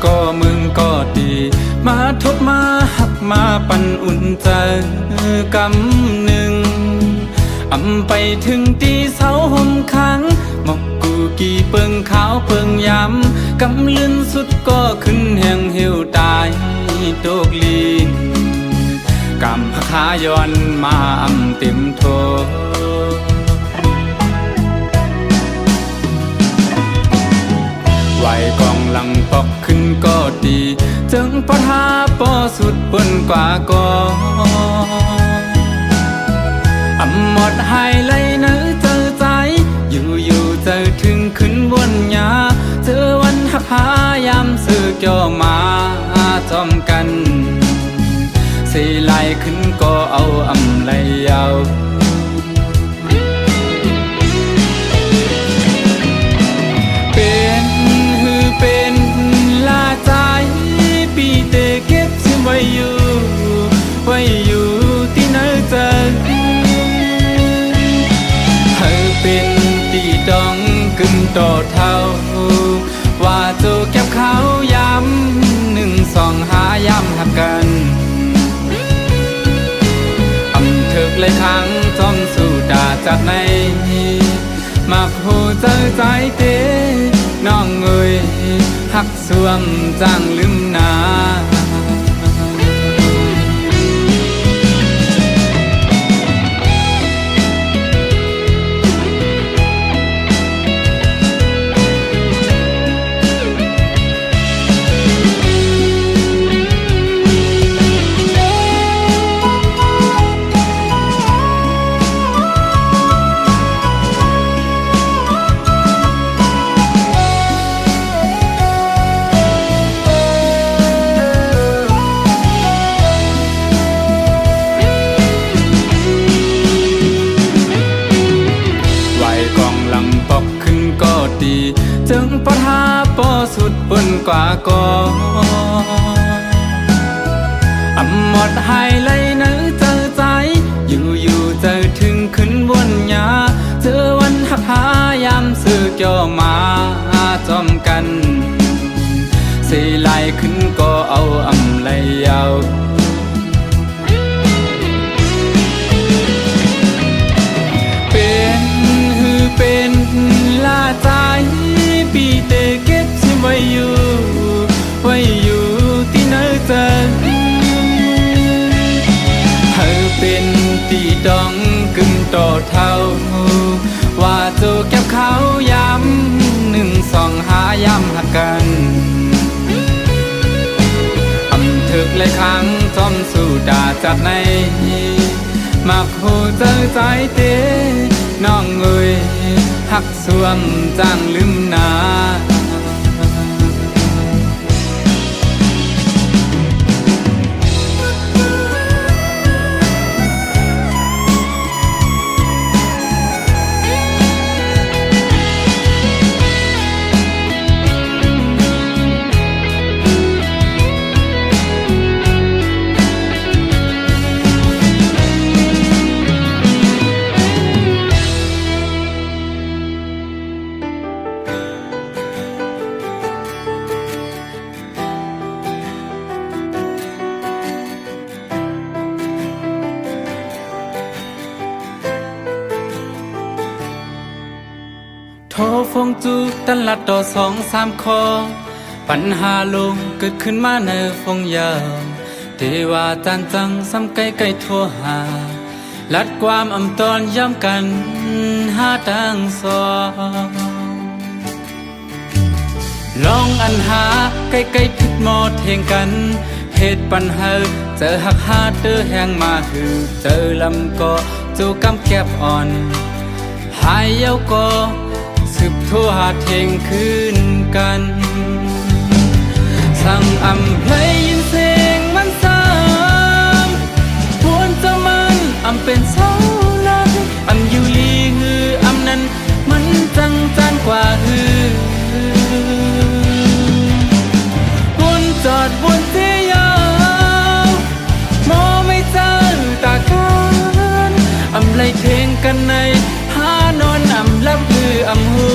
ก็มึงก็ดีมาทบมาหักมาปั่นอุ่นใจกำหนึ่งไปถึงตีเสาห่มค้างหมอกกูกี่เปิงขาวเปิงยำกำลืนสุดก็ขึ้นแห่งเหี่ยวตายโตกลีนกำพขาย้อนมาเต็มโทไหวกองหลังปอกขึ้นก็ดีจึงปะทาปอสุดเปิ้นกว่าก็หมดหายเลยนะเจอใจอยู่เจอถึงขึ้นบนยาเจอวันหักหายามสื่อเกี่ยวมาจอมกันสีไหลขึ้นก็เอาไหลเอาเป็นเป็นลาใจปีเตเก็บซิมไว้อยู่ที่ไหนเจอเป็นตีดองกึ่งต่อเท่าว่าโจเก็บเขาย้ำ1 2 5ย้ำหักกันเถิกเลยครั้งจอมสู่ด่าจากในมักหูเจอใจเตน้องเอ่ยหักสวมจังลืมนาจึงปะทาปอสุดเปิ้นกว่าก็หมดหายเลยนะเจอใจอยู่เจอถึงขึ้นบนยาเจอวันหักหายามสื่อเกี่ยวมาจอมกันสีไหลขึ้นก็เอาไหลเอาเป็นลาใจปีเตเก็บซิไว้อยู่ที่ไหนเจอเป็นตีดองกึ่งต่อเท่าว่าโจเก็บเขาย้ำ1 2 5ย้ำหักกันถึกเลยครั้งจอมสู่ด่าจากในมักหูเจอใจเตน้องเอ่ยหักสวมจังลืมนาโทรฟงจูตันลัดต่อ2 3 คอปัญหาลงเกิดขึ้นมาในฟงยาวเทว่าจานจังซ้ำใกล้โทรหาลัดความตอนย้ำกันหาทางสองลองหาใกล้ผิดหมดเทียงกันเหตุปัญหาเจอหักหาเตอแหงมาหือเจอลำก็จูกำแก็บอ่อนหายเย้าก็สืบโทรหาเทงคืนกันสั่งเพลงยินเสียงมันซ้ำพวนจะมันเป็นเสาหลักอยู่ลีหือนั้นมันจังจานกว่าหือวนจอดวนเที่ยาวมอไม่เจอตากันไรเทงกันในหานอนลับคือหู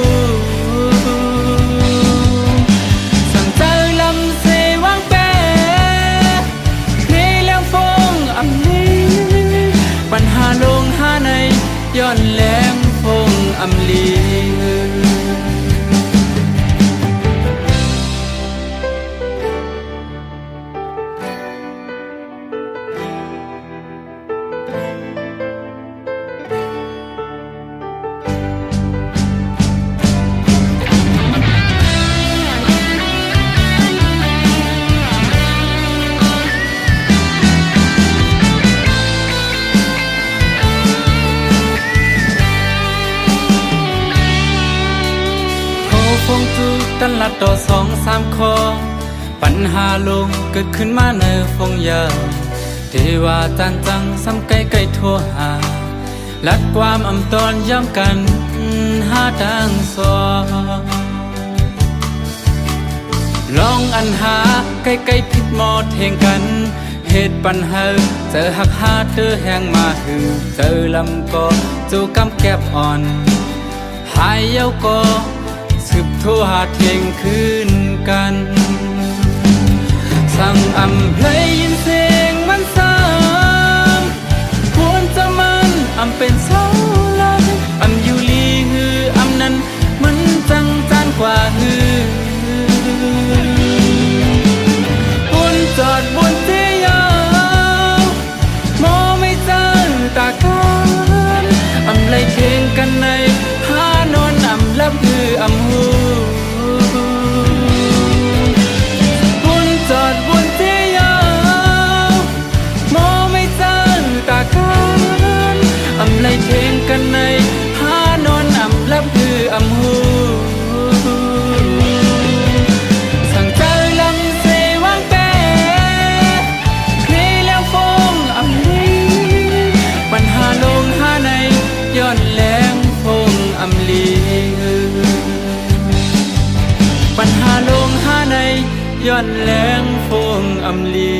ลัดต่อสองสามคอปัญหาลงเกิดขึ้นมาในฟงยาเทว่าจานจังซ้ำไกลไกลโทรหาลัดความอำตอนย้ำกันหาทางสองลองอันหาใกล้ๆผิดหมอดเทงกันเหตุปัญหาเจอหักหาเธอแหงมาหือเจอลำก็จูกำแก็บอ่อนหายเย้าก็สืบโทรหาเทงคืนกันสั่งอำเพลงยินเสียงมันซ้ำควรจะมันอำเป็นเสาหลักอำอยู่ลีหืออำนั้นมันจังจานกว่าหือคุณจอดบนเตียงมองไม่เจอตากันอำไล่เพลงกันในหานอนอำลับหืออำหูคุณจอดบนเตียงมองไม่เจอตากันอำไล่เพลงกันในหานอนอำลับหืออำหูย้อนแรงพงอำลีปัญหาลงหาในย้อนแรงพงอำลี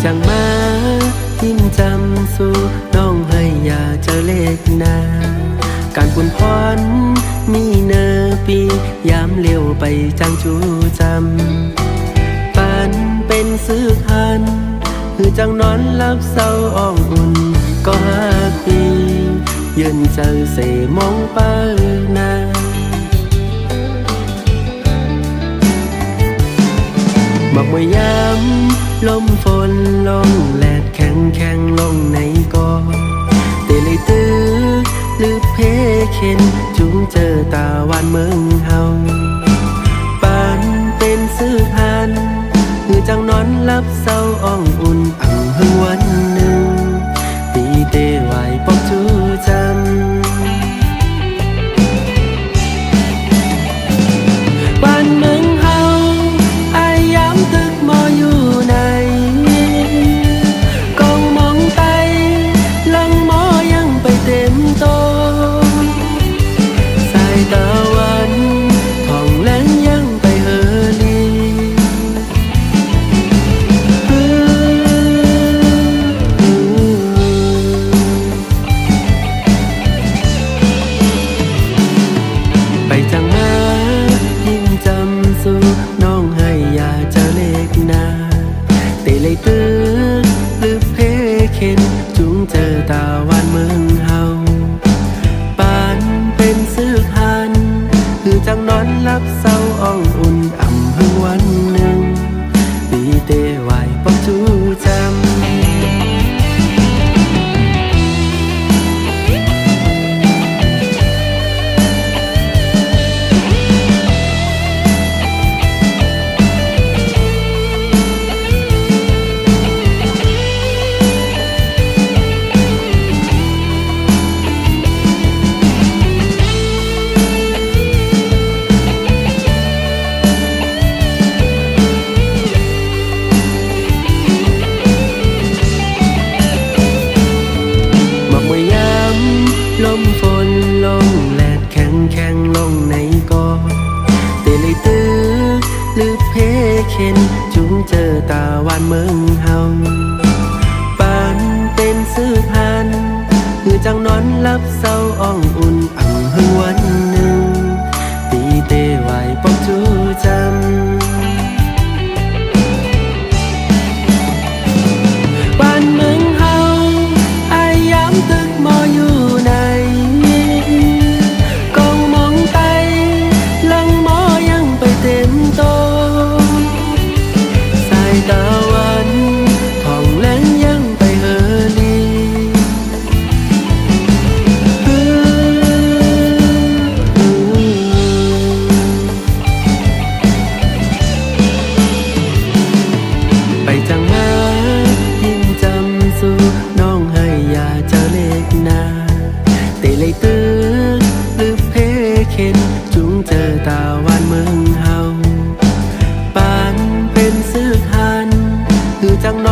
จังมาทิ้มจำสู่น้องให้อย่าเจอเลขหน้าการปุ่นพรมีเนอปียามเลี้ยวไปจังจูจำปันเป็นซื้อคันคือจังนอนลับเศร้าอ่องอุ่นก็5 ปียืนเจอเสมองเปิ้นาบอกมวยย้ำลมฝนลงแลดแข็งแข็งลงในกอเตเลยตื้อหรือเพเข็นจุงเจอตาวันเมืองเฮาปันเป็นซื้อพันคือจังนอนลับเศร้าอ่องอุ่นอังหึงวันหนึ่งตีเตไหวปอกจูจำบ้านเมืองเฮาอายย้ำตึกมออยู่ในกองมองไตลังหมอยังไปเต็มโตสายตะวันท่องแลงยังไปเฮลีไปจังมายิ่งจำสู่น้องให้อย่าเจอเลขหน้าเตเลยตื้อหรือเพเข็นจุงเจอตาวันเมืองเฮาปานเป็นซื้อคันคือจังนอนลับเศร้าอ่องอุ่นอ่ำหึงวันหนึ่งตีเตไหวปอกจูจำลมฝนลงแลดแข็งแข็งลงในกอเตเลยตื้อหรือเพเข็นจุงเจอตาวันเมืองเฮาปันเป็นซื้อพันคือจังนอนลับเศร้าอ่องอุ่นอังหึงวันหนึ่งตีเตไหวปอกจูจำบ้านเมืองเฮาอายย้ำตึกมออยู่ในกองมองไตลังหมอยังไปเต็มโต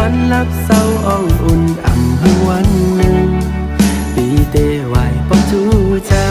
วันรับเศร้าอ่องอุ่นอ่ำหึงวันหนึ่งปีเตไหวปองจูจำ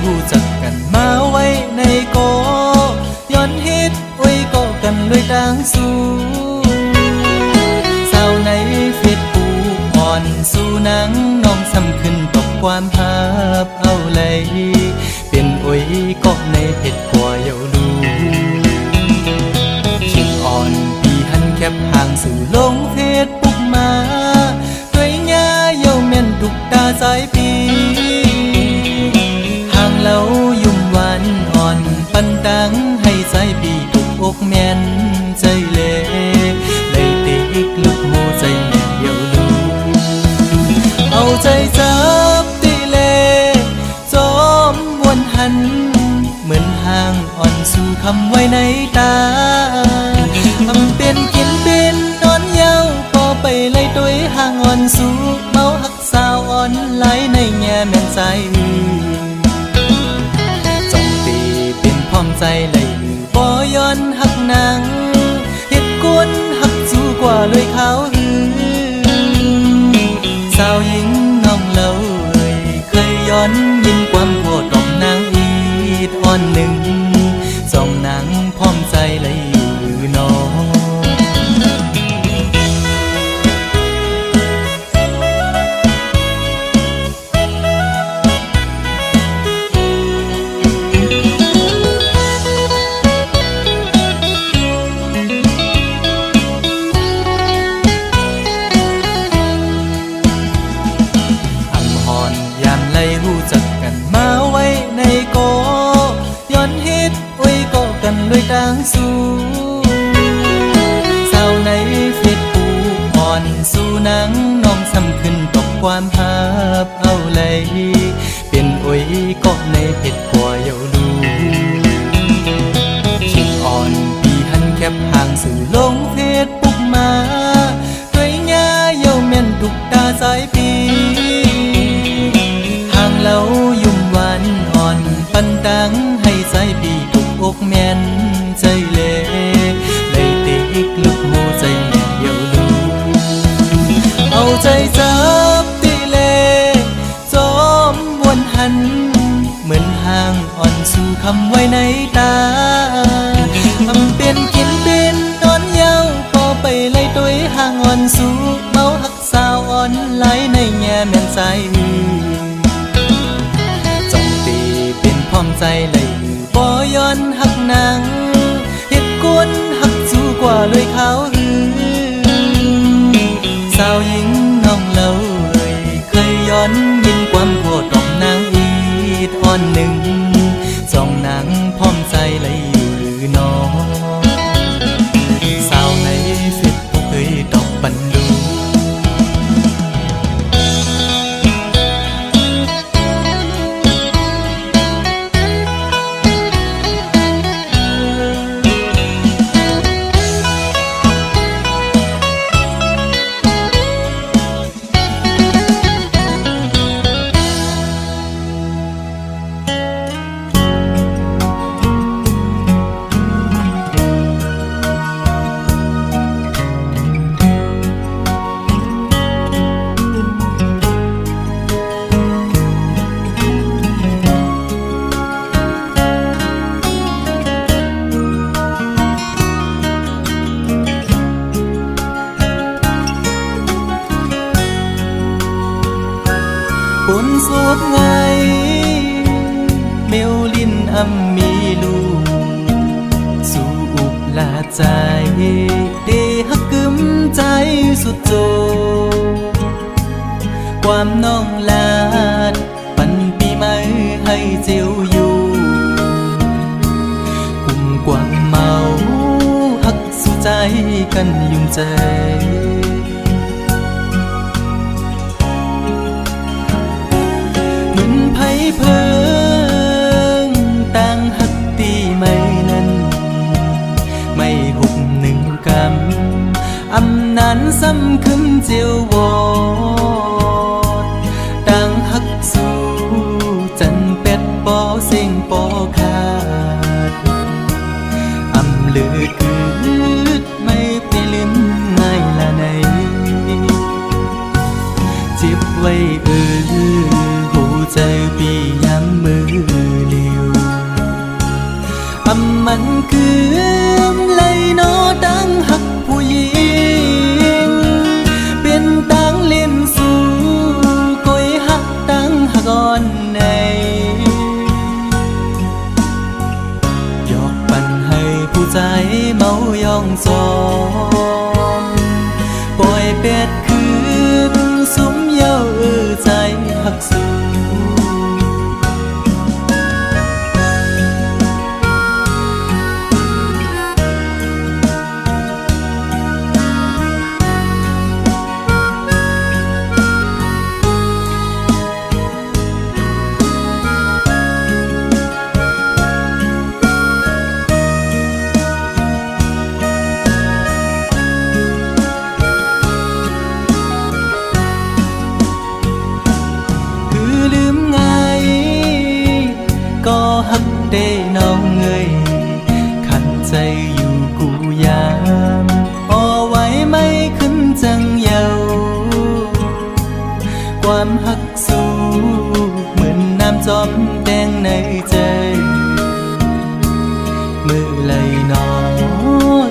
หูจักกันมาไว้ในโกย้อนฮิตไว้ก็กันด้วยดังสู้สาวในเฟซบุ๊กอ่อนสู่หนังน้องซ้ำขึ้นตกความหับเอาเลยเป็นโอ้ยก็ในเพจกว่าเยาลูคิดอ่อนปีหันแคบห่างสู่ลงเฟซบุ๊กมาด้วยหญ้าเยาแม่นทุกตาสายปีเรายุ่มหวานอ่อนปันดังให้ใจปีทุกอกแม่นใจเล่เลยติกลุกโมใจแม่เยาลูเอาใจจับตีเล่จอมวนหันเหมือนห่างอ่อนสู่คำไว้ในตาทำเป็นกินเป็นนอนเยาพอไปเลยด้วยห่างอ่อนสู่เมาหักสาวอ่อนไหลในแง่แม่นใจใจเลยบ่ย้อนหักนางเหตุกวนหักสู้กว่าเลยเขาสาวหญิงน้องเล่าเคยย้อนยินความโกรธกับนางอีดอ่อนหนึ่งสองนางพร้อมใจเลยอยู่น้องหูจักกันมาไว้ในโกย้อนฮิตไว้ก็กันด้วยดังสู้สาวในเฟซบุ๊กอ่อนสู่หนังน้องซ้ำขึ้นตกความหับเอาเลยเป็นโอ้ยก็ในเพจกว่าเยาลูคิดอ่อนปีหันแคบห่างสู่ลงเฟซบุ๊กมาด้วยหญ้าเยาแม่นทุกตาสายปีเรายุ่มหวานอ่อนปันดังให้ใจปีทุกอกแม่นใจเล่เลยติกลุกโมใจแม่เยาลูเอาใจจับตีเล่จอมวนหันเหมือนห่างอ่อนสู่คำไว้ในตาทำเป็นกินเป็นนอนเยาพอไปเลยด้วยห่างอ่อนสู่เมาหักสาวอ่อนไหลในแง่แม่นใจพร้อมใจเลยบ่ย้อนหักนางเหตุกวนหักสู้กว่าเลยเขาสาวหญิงน้องเล่าเคยย้อนยินความโกรธกับนางอีดอ่อนหนึ่งสองนางพร้อมใจเลยอยู่หรือน้องสาวในเฟซบุ๊กเคยตอบบันดูปนสวบไงเมลลินอัมมีลูสู่อุบ ลาใจเดฮักกึมใจสุดโจความน้องลาดปันปีใหม่ให้เจียวอยู่กุ่มกวางเมาฮักสู่ใจกันยุ่งใจเหมือนไผ่เพิงต่างฮักตีไม่นั้นไม่หุบหนึ่งกำอำนานซ้ำขึ้นเจียววอดต่างฮักสู่จันเป็ดปอเสียงปอขาดอำลือคืดไม่ไปลืมง่ายละในจิบไว้หูใจปีย้ำมือเลียวอำมันคือเลยนอดังหักผู้หญิงเป็นตังเล่นสู่ก้อยหักตังหักอ่อนในหยอกปั่นให้ผู้ใจเมายองซองปล่อยเป็ดคืนสุมเย้าใจหักสู่ฮักเด้น้องเงยขัดใจอยู่กูยามพอไว้ไม่ขึ้นจังเยาความฮักสู้เหมือนน้ำจอมแดงในใจมือไหลนอ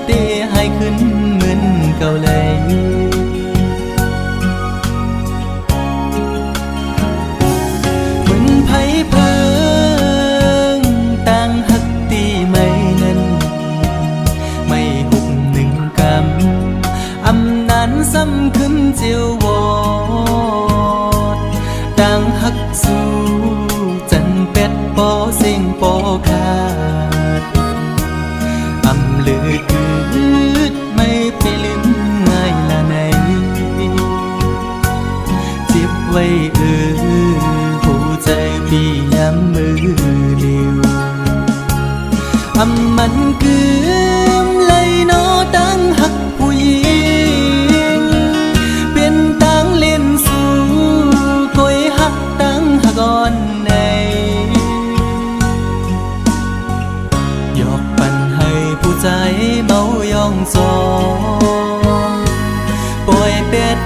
เตะให้ขึ้นเหมือนเก่าเลยเหมือนไผ่เพิงต่างฮักตีไม่นั้นไม่หุบหนึ่งกำอำนานซ้ำขึ้นเจียววอดต่างฮักสู่จันเป็ดปอเสียงปอขาดอำลือคืดไม่ไปลืมง่ายละในจิบไว้หูใจพี่ย้ำมือเลียวอำมันคือเลยนอดังหักผู้หญิงเป็นตังเล่นสู่ก้อยหักตังหักอ่อนในหยอกปั่นให้ผู้ใจเมายองซองปล่อยเป็ด